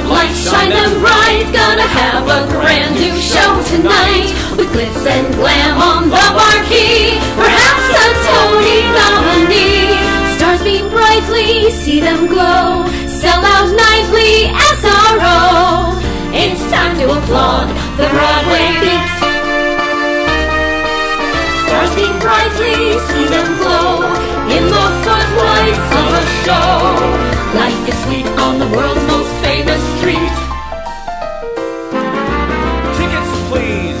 Lights shine them bright, gonna have a brand new show tonight. With glitz and glam on the marquee, perhaps a Tony nominee. Stars beam brightly, see them glow, sell out nightly, SRO. It's time to applaud the Broadway Beat. Stars beam brightly, see them glow, in the footlights of a show. Life is sweet on the world's most famous street. Tickets, please.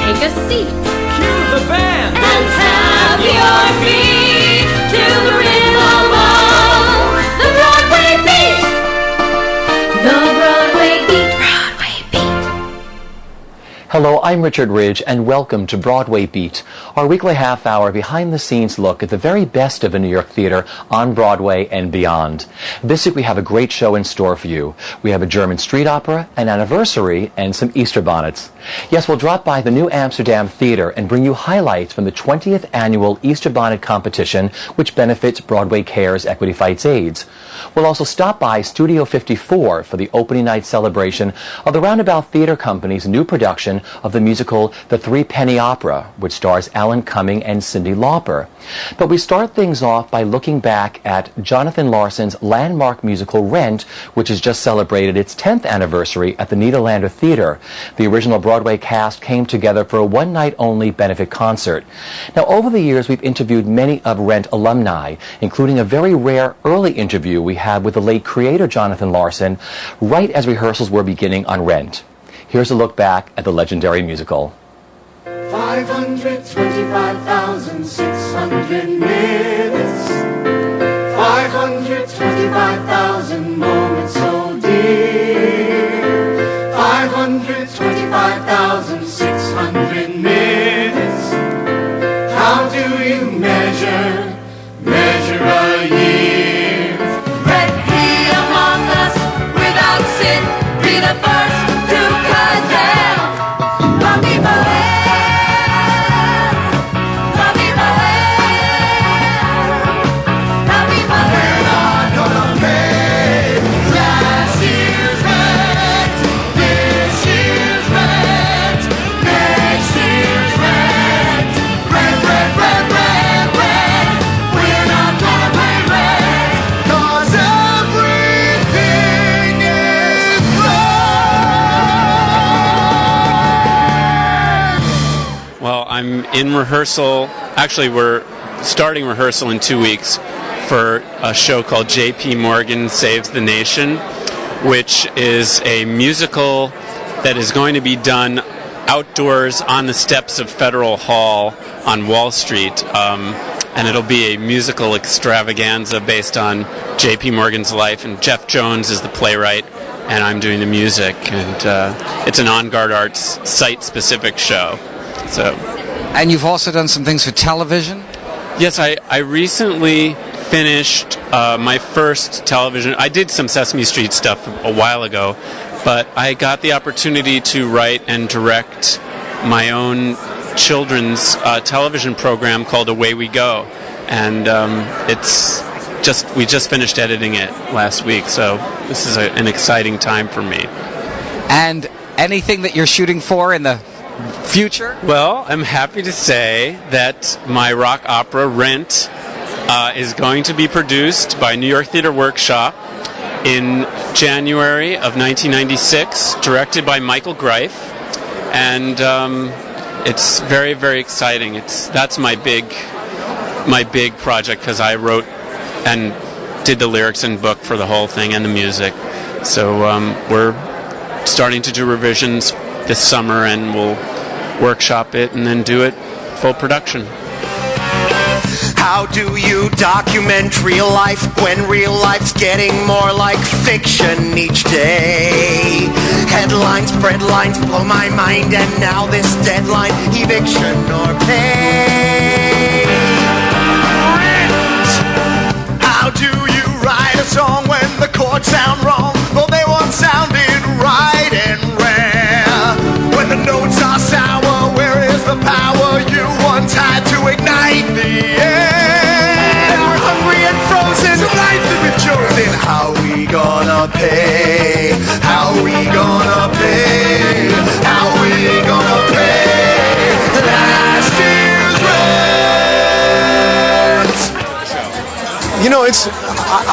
Take a seat. Cue the band. And tap your feet to the rhythm of the Broadway Beat. The Broadway Beat. Broadway Beat. Hello, I'm Richard Ridge, and welcome to Broadway Beat, our weekly half-hour behind-the-scenes look at the very best of a New York theater on Broadway and beyond. This week we have a great show in store for you. We have a German street opera, an anniversary, and some Easter bonnets. Yes, we'll drop by the New Amsterdam Theater and bring you highlights from the 20th annual Easter Bonnet competition, which benefits Broadway Cares Equity Fights AIDS. We'll also stop by Studio 54 for the opening night celebration of the Roundabout Theater Company's new production of the musical The Threepenny Opera, which stars Alan Cumming and Cyndi Lauper. But we start things off by looking back at Jonathan Larson's landmark musical Rent, which has just celebrated its 10th anniversary at the Nederlander Theater. The original Broadway cast came together for a one-night-only benefit concert. Now, over the years, we've interviewed many of Rent alumni, including a very rare early interview we had with the late creator Jonathan Larson, right as rehearsals were beginning on Rent. Here's a look back at the legendary musical. 525,600 minutes, 525,000 moments so dear, 525,600 minutes. How do you measure a year? Let he among us without sin be the first to condemn. Love me I'm in rehearsal. Actually, we're starting rehearsal in 2 weeks for a show called JP Morgan Saves the Nation, which is a musical that is going to be done outdoors on the steps of Federal Hall on Wall Street. And it'll be a musical extravaganza based on JP Morgan's life. And Jeff Jones is the playwright, and I'm doing the music. And it's an On Guard Arts site-specific show. And you've also done some things for television? Yes, I recently finished my first television. I did some Sesame Street stuff a while ago, but I got the opportunity to write and direct my own children's television program called Away We Go. And we just finished editing it last week, so this is an exciting time for me. And anything that you're shooting for in the future? Well, I'm happy to say that my rock opera, Rent, is going to be produced by New York Theater Workshop in January of 1996, directed by Michael Greif, and it's very, very exciting. That's my big project, because I wrote and did the lyrics and book for the whole thing and the music. So we're starting to do revisions this summer, and we'll workshop it and then do it full production. How do you document real life when real life's getting more like fiction each day? Headlines, breadlines blow my mind, and now this deadline, eviction or pay. How do you write a song when the chords sound wrong, though they once sounded right and rare? When the notes are sour, where is the power you once had to ignite the air? We're hungry and frozen, life that we've chosen. How we gonna gonna pay? How we gonna pay? How we gonna pay last year's rent? You know,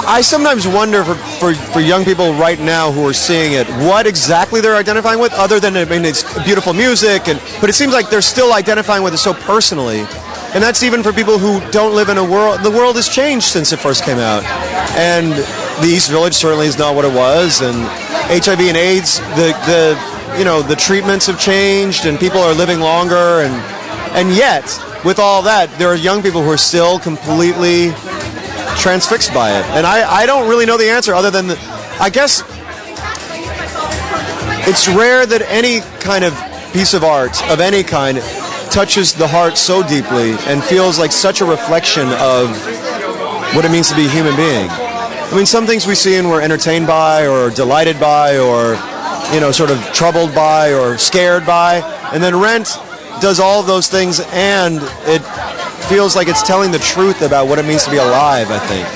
I sometimes wonder for young people right now who are seeing it, what exactly they're identifying with, other than, I mean, it's beautiful music, but it seems like they're still identifying with it so personally. And that's even for people who don't live in a world. The world has changed since it first came out. And the East Village certainly is not what it was. And HIV and AIDS, the treatments have changed, and people are living longer. And yet, with all that, there are young people who are still completely transfixed by it. And I don't really know the answer, other than, I guess, it's rare that any kind of piece of art of any kind touches the heart so deeply and feels like such a reflection of what it means to be a human being. I mean, some things we see and we're entertained by or delighted by or, you know, sort of troubled by or scared by. And then Rent does all of those things, and it feels like it's telling the truth about what it means to be alive, I think.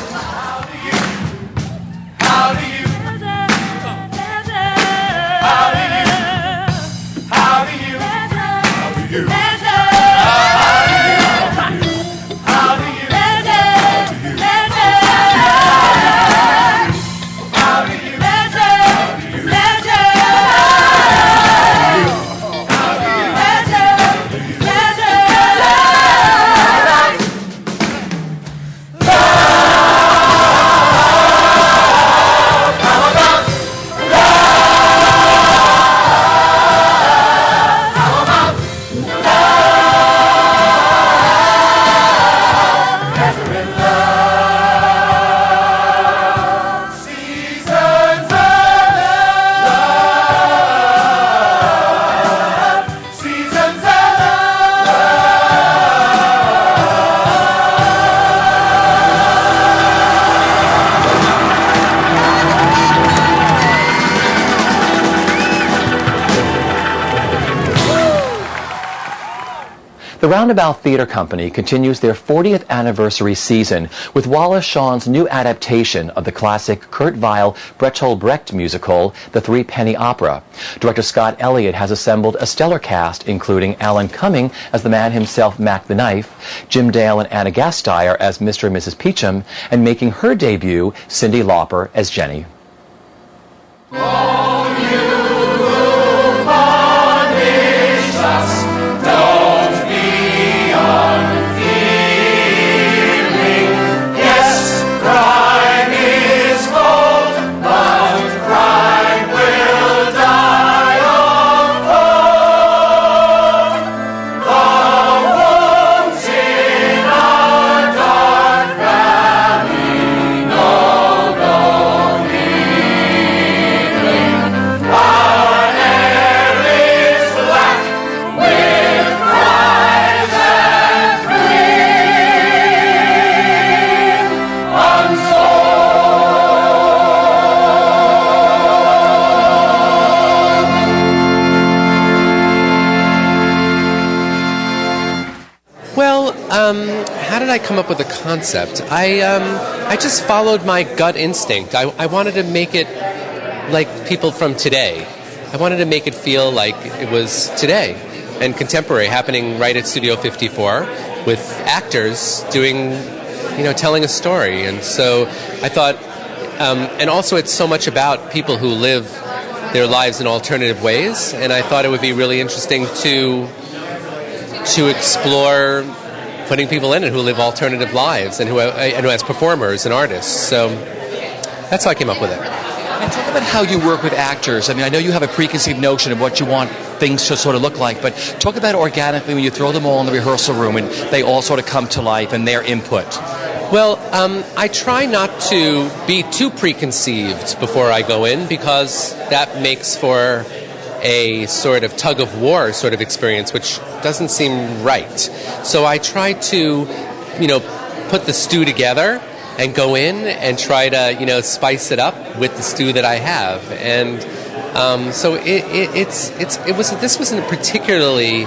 The Roundabout Theatre Company continues their 40th anniversary season with Wallace Shawn's new adaptation of the classic Kurt Weill Bertolt Brecht musical, The Threepenny Opera. Director Scott Elliott has assembled a stellar cast, including Alan Cumming as the man himself, Mac the Knife, Jim Dale and Anna Gasteyer as Mr. and Mrs. Peachum, and making her debut, Cyndi Lauper as Jenny. How did I come up with the concept? I just followed my gut instinct. I wanted to make it like people from today. I wanted to make it feel like it was today and contemporary, happening right at Studio 54 with actors doing, telling a story. And so I thought, and also it's so much about people who live their lives in alternative ways, and I thought it would be really interesting to explore putting people in it who live alternative lives and who as performers and artists. So that's how I came up with it. And talk about how you work with actors. I mean, I know you have a preconceived notion of what you want things to sort of look like, but talk about organically when you throw them all in the rehearsal room and they all sort of come to life and their input. Well, I try not to be too preconceived before I go in, because that makes for a sort of tug-of-war sort of experience, which doesn't seem right. So I try to, put the stew together and go in and try to, spice it up with the stew that I have. And so this was a particularly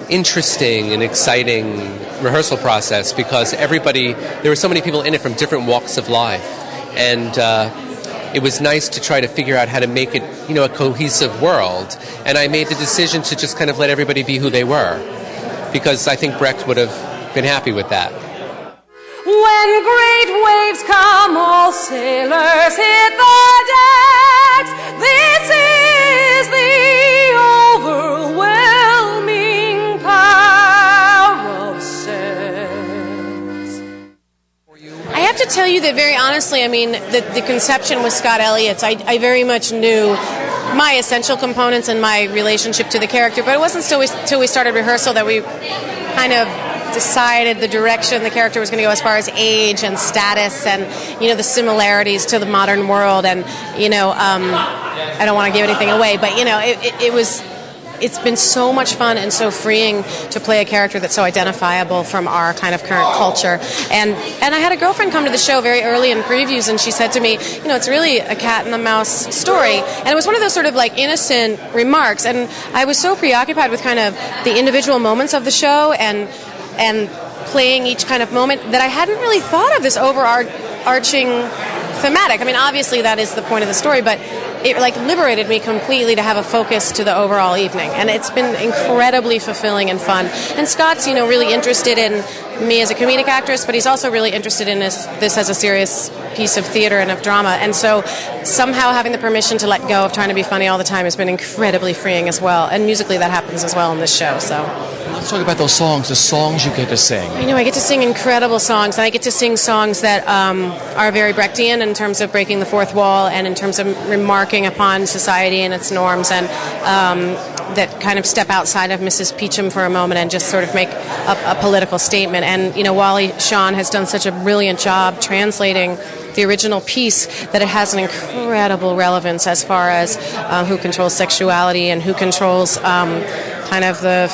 interesting and exciting rehearsal process, because there were so many people in it from different walks of life. And it was nice to try to figure out how to make it, you know, a cohesive world. And I made the decision to just kind of let everybody be who they were, because I think Brecht would have been happy with that. When great waves come, all sailors hit the decks. This is the overwhelming power of sex. I have to tell you that very honestly, I mean, the conception with Scott Elliott's, I very much knew my essential components and my relationship to the character, but it wasn't till we started rehearsal that we kind of decided the direction the character was going to go as far as age and status and, you know, the similarities to the modern world. And, you know, I don't want to give anything away, but, you know, it's been so much fun and so freeing to play a character that's so identifiable from our kind of current culture. And I had a girlfriend come to the show very early in previews, and she said to me, you know, it's really a cat and the mouse story. And it was one of those sort of like innocent remarks. And I was so preoccupied with kind of the individual moments of the show and playing each kind of moment that I hadn't really thought of this overarching thematic. I mean, obviously that is the point of the story, but it like liberated me completely to have a focus to the overall evening, and it's been incredibly fulfilling and fun. And Scott's, you know, really interested in me as a comedic actress, but he's also really interested in this as a serious piece of theater and of drama. And so somehow having the permission to let go of trying to be funny all the time has been incredibly freeing as well. And musically that happens as well in this show. So let's talk about those songs, the songs you get to sing. I know, I get to sing incredible songs, and I get to sing songs that are very Brechtian in terms of breaking the fourth wall and in terms of remarking upon society and its norms, and that kind of step outside of Mrs. Peachum for a moment and just sort of make a political statement. And, you know, Wally Shawn has done such a brilliant job translating the original piece that it has an incredible relevance as far as who controls sexuality and who controls kind of the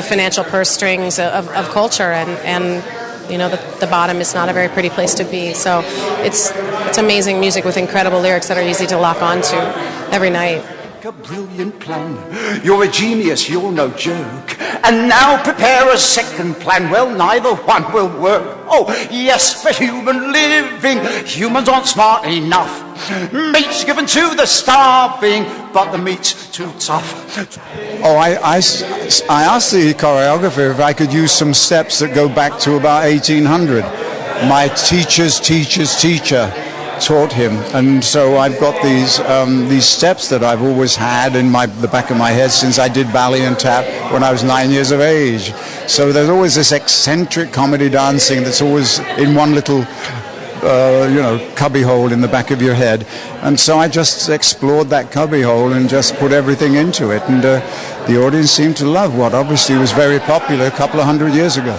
financial purse strings of culture, and you know, the bottom is not a very pretty place to be. So it's amazing music with incredible lyrics that are easy to lock onto every night. A brilliant plan. You're a genius, you're no joke. And now prepare a second plan. Well, neither one will work. Oh, yes, for human living. Humans aren't smart enough. Meat's given to the starving, but the meat's too tough. Oh, I asked the choreographer if I could use some steps that go back to about 1800. My teacher's teacher's teacher taught him, and so I've got these steps that I've always had in the back of my head since I did ballet and tap when I was 9 years of age. So there's always this eccentric comedy dancing that's always in one little cubby hole in the back of your head, and so I just explored that cubby hole and just put everything into it, and the audience seemed to love what obviously was very popular a couple of hundred years ago.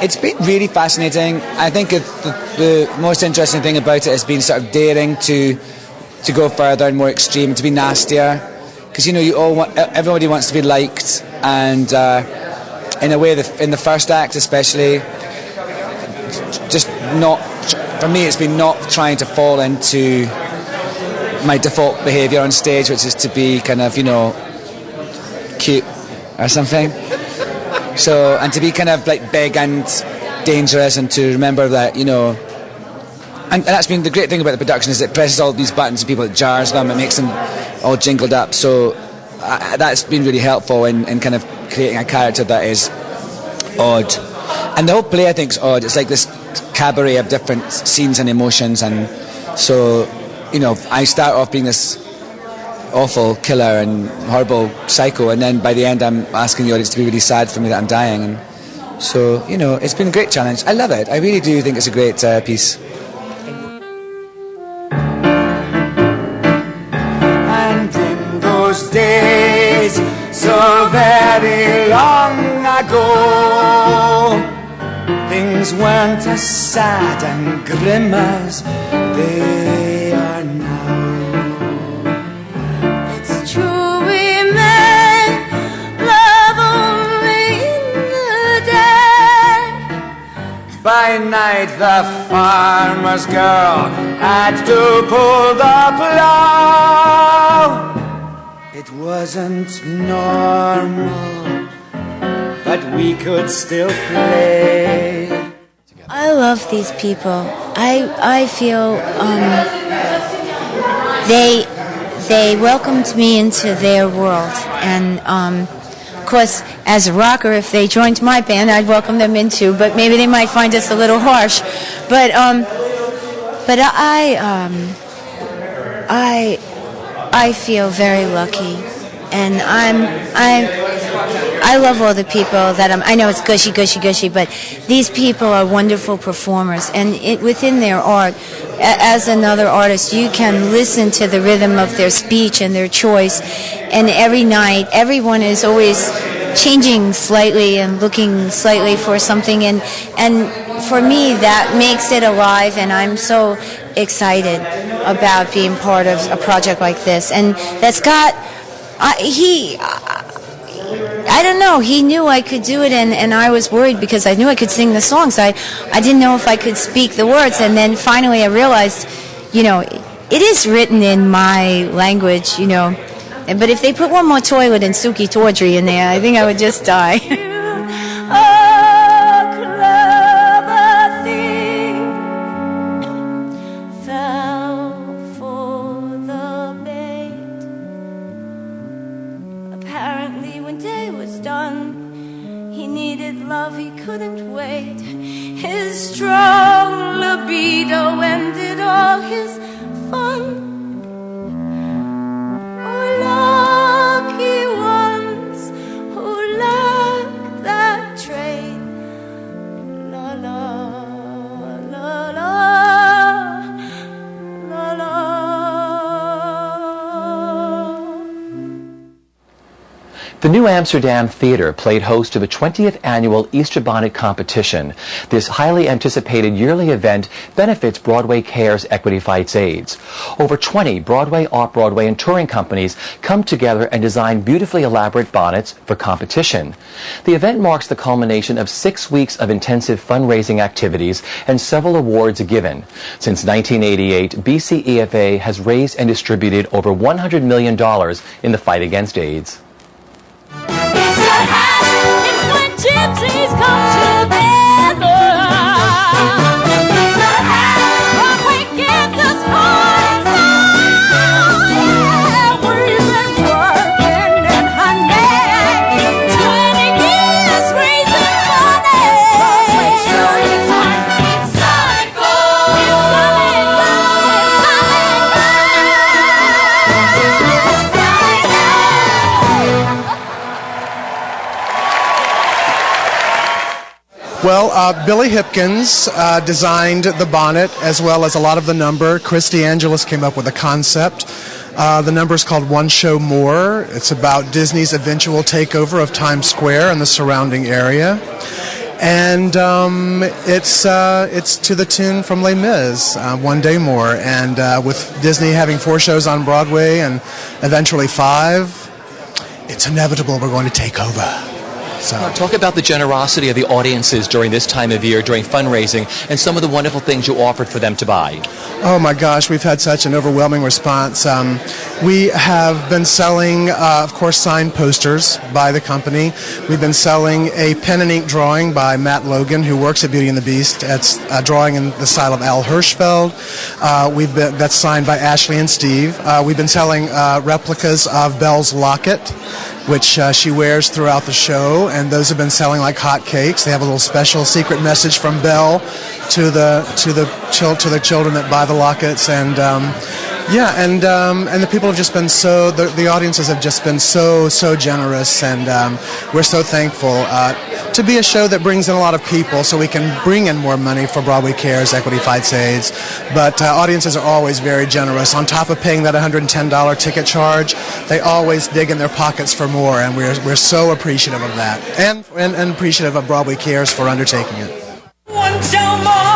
It's been really fascinating. I think the most interesting thing about it has been sort of daring to go further and more extreme, to be nastier, because, you know, everybody wants to be liked, and in a way, in the first act especially, just not, for me, it's been not trying to fall into my default behaviour on stage, which is to be kind of, you know, cute or something. So, and to be kind of like big and dangerous, and to remember that, you know, and that's been the great thing about the production, is it presses all these buttons and people, it jars them, it makes them all jingled up. So that's been really helpful in kind of creating a character that is odd. And the whole play, I think, is odd. It's like this cabaret of different scenes and emotions, and so, you know, I start off being this awful killer and horrible psycho, and then by the end I'm asking the audience to be really sad for me that I'm dying. And so, you know, it's been a great challenge. I love it. I really do think it's a great piece. And in those days, so very long ago, things weren't as sad and grim as they are now. By night the farmer's girl had to pull the plough. It wasn't normal, but we could still play. I love these people. I feel they welcomed me into their world, and of course, as a rocker, if they joined my band, I'd welcome them into. But maybe they might find us a little harsh. But I feel very lucky, and I love all the people that I know it's gushy, but these people are wonderful performers, and within their art, as another artist, you can listen to the rhythm of their speech and their choice, and every night, everyone is always changing slightly and looking slightly for something, and for me, that makes it alive, and I'm so excited about being part of a project like this, and that's got, I don't know, he knew I could do it, and I was worried because I knew I could sing the songs. I didn't know if I could speak the words, and then finally I realized, it is written in my language, but if they put one more toilet and Suki Tawdry in there, I think I would just die. He couldn't wait. His strong libido ended all his fun. Oh, lucky ones who lack that trait. La la la la la la. The New Amsterdam Theatre played host to the 20th annual Easter Bonnet competition. This highly anticipated yearly event benefits Broadway Cares Equity Fights AIDS. Over 20 Broadway, off-Broadway, and touring companies come together and design beautifully elaborate bonnets for competition. The event marks the culmination of 6 weeks of intensive fundraising activities and several awards given. Since 1988, BCEFA has raised and distributed over $100 million in the fight against AIDS. It's when gypsies come together. Broadway gives us points. Yeah, we've been working and honey 20 years raising money. Broadway sure is heartbeat cycle. Well, Billy Hipkins designed the bonnet as well as a lot of the number. Chris DeAngelis came up with a concept. The number is called One Show More. It's about Disney's eventual takeover of Times Square and the surrounding area. And it's to the tune from Les Mis, One Day More. And with Disney having 4 shows on Broadway and eventually 5, it's inevitable we're going to take over. So. Talk about the generosity of the audiences during this time of year, during fundraising, and some of the wonderful things you offered for them to buy. Oh my gosh, we've had such an overwhelming response. We have been selling, of course, signed posters by the company. We've been selling a pen and ink drawing by Matt Logan, who works at Beauty and the Beast. It's a drawing in the style of Al Hirschfeld. That's signed by Ashley and Steve. We've been selling replicas of Belle's locket, which she wears throughout the show, and those have been selling like hotcakes. They have a little special secret message from Belle to the children that buy the lockets, and the people have just been so, the audiences have just been so generous, and we're so thankful to be a show that brings in a lot of people so we can bring in more money for Broadway Cares Equity Fights AIDS. But audiences are always very generous. On top of paying that $110 ticket charge, they always dig in their pockets for more, and we're so appreciative of that, and appreciative of Broadway Cares for undertaking it. One show more.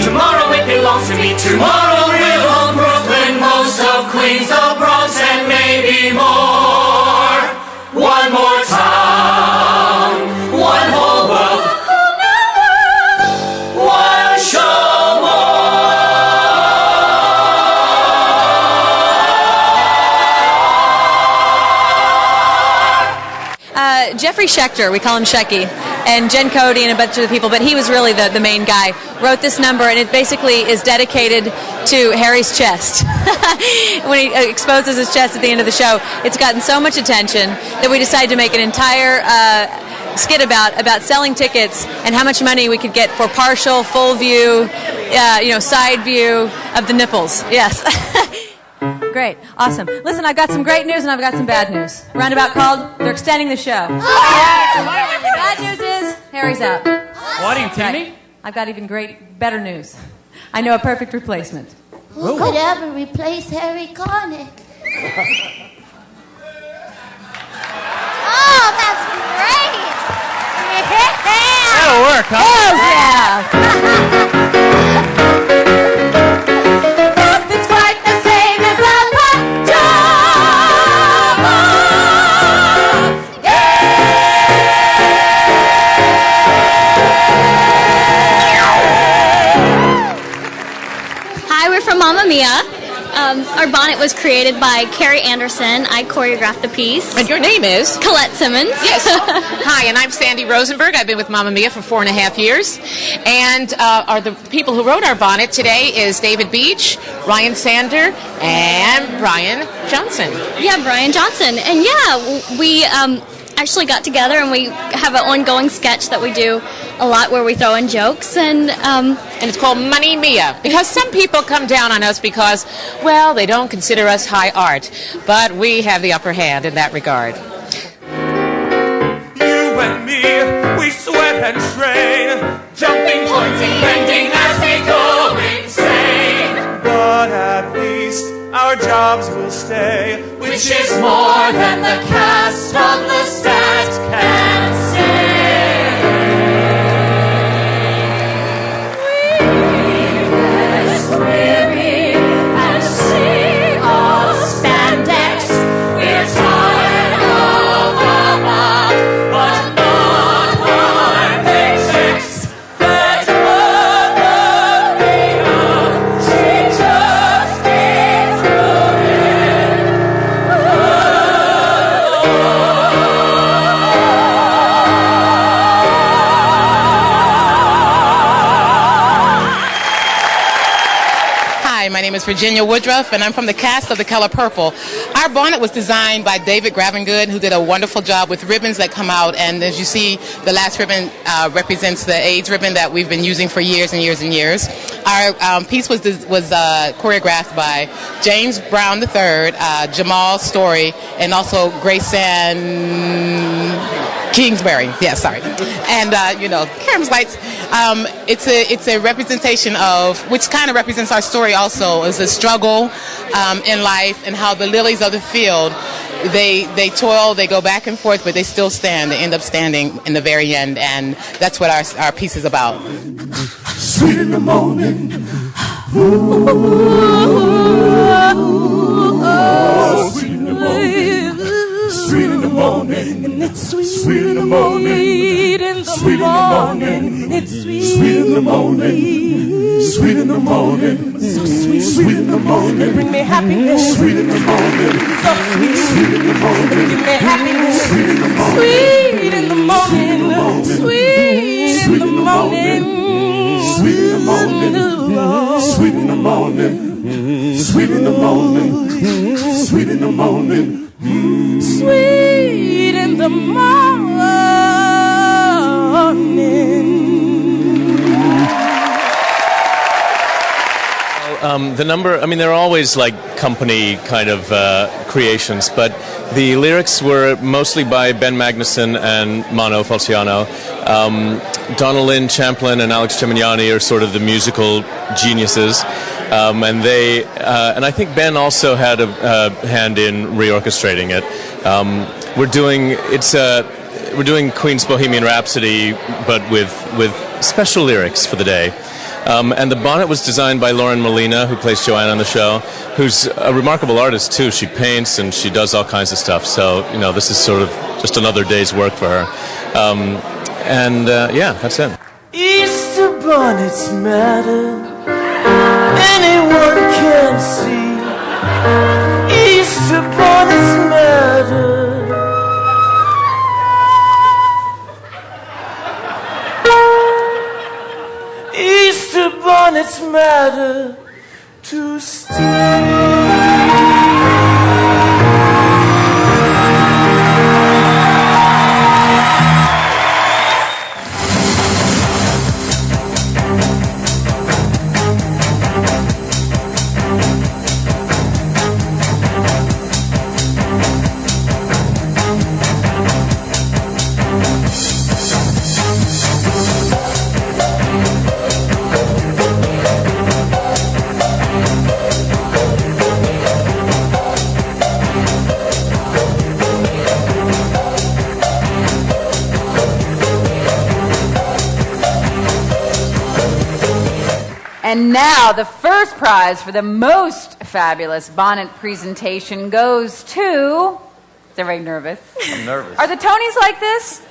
Tomorrow it belongs to me. Tomorrow we'll own Brooklyn, most of Queens, the Bronx, and maybe more. One more time. Jeffrey Schechter, we call him Shecky, and Jen Cody and a bunch of the people, but he was really the main guy, wrote this number, and it basically is dedicated to Harry's chest. When he exposes his chest at the end of the show, it's gotten so much attention that we decided to make an entire skit about selling tickets and how much money we could get for partial, full view, side view of the nipples. Yes. Great. Awesome. Listen, I've got some great news and I've got some bad news. Roundabout called, they're extending the show. Bad news is, Harry's out. What, are you kidding me? I've got even better news. I know a perfect replacement. Who could ever replace Harry Connick? Oh, that's great! That'll work, huh? Nothing's quite the same as a pajama. Hi, we're from Mamma Mia. Our bonnet was created by Carrie Anderson. I choreographed the piece. And your name is? Colette Simmons. Yes. Hi, and I'm Sandy Rosenberg. I've been with Mamma Mia for 4.5 years. And the people who wrote our bonnet today is David Beach, Ryan Sander, and Brian Johnson. Yeah, Brian Johnson. And yeah, we actually got together and we have an ongoing sketch that we do a lot where we throw in jokes, and it's called Money Mia, because some people come down on us because, well, they don't consider us high art, but we have the upper hand in that regard. You and me, we sweat and strain, jumping, pointing, bending as we go insane. But at least our jobs will stay, which is more than the cast on the stat can say. Weary and see all spandex. We're tired of the mob, but not our paychecks. But Mamma Mia, she just gets through it. Hi, my name is Virginia Woodruff, and I'm from the cast of The Color Purple. Our bonnet was designed by David Gravengood, who did a wonderful job with ribbons that come out. And as you see, the last ribbon represents the AIDS ribbon that we've been using for years and years and years. Our piece was choreographed by James Brown III, Jamal Story, and also Grayson Kingsbury. Yeah, sorry. And, Cameron's Lights. It's a representation of, which kind of represents our story also, is a struggle in life and how the lilies of the field, they toil, they go back and forth, but they still stand. They end up standing in the very end, and that's what our piece is about. Sweet in the morning. Ooh, sweet in the morning. Sweet in the morning. And it's sweet in the morning. Sweet in the morning. It's sweet in the morning. Sweet in the morning. So sweet. Sweet in the morning. Bring me happiness. Sweet in the morning. So sweet. Sweet in the morning. Give me happiness. Sweet in the morning. Sweet in the morning. Sweet in the morning. Sweet in the morning. Sweet in the morning. Sweet in the morning. Sweet in the morning. Sweet in the morning. The number, they're always like company kind of creations, but the lyrics were mostly by Ben Magnuson and Mano Falciano. Donald Lynn Champlin and Alex Gemignani are sort of the musical geniuses, and I think Ben also had a hand in reorchestrating it. We're doing Queen's Bohemian Rhapsody, but with special lyrics for the day. And the bonnet was designed by Lauren Molina, who plays Joanna on the show, who's a remarkable artist too. She paints and she does all kinds of stuff. So, this is sort of just another day's work for her. That's it. Easter bonnets matter. Anyone can see. Easter bonnets matter. ladder too steep. And now the first prize for the most fabulous bonnet presentation goes to... Is everybody nervous? I'm nervous. Are the Tonys like this? That's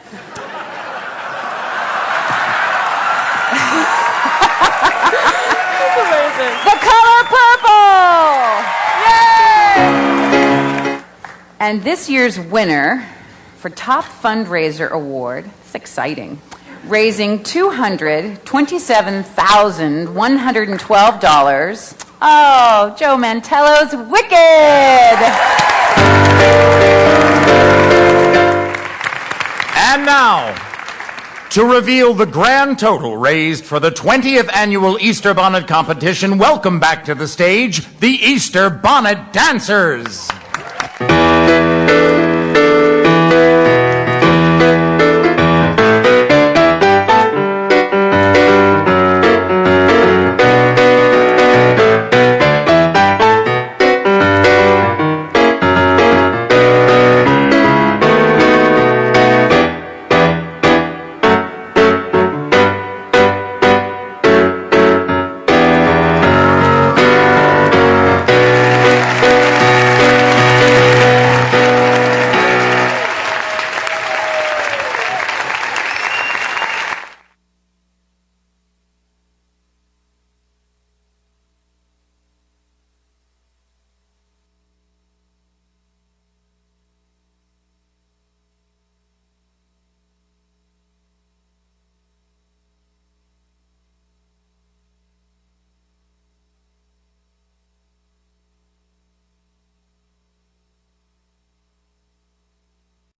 amazing. The color purple! Yay! And this year's winner for Top Fundraiser Award, it's exciting, raising $227,112. Oh, Joe Mantello's Wicked! And now, to reveal the grand total raised for the 20th annual Easter Bonnet competition, welcome back to the stage, the Easter Bonnet Dancers.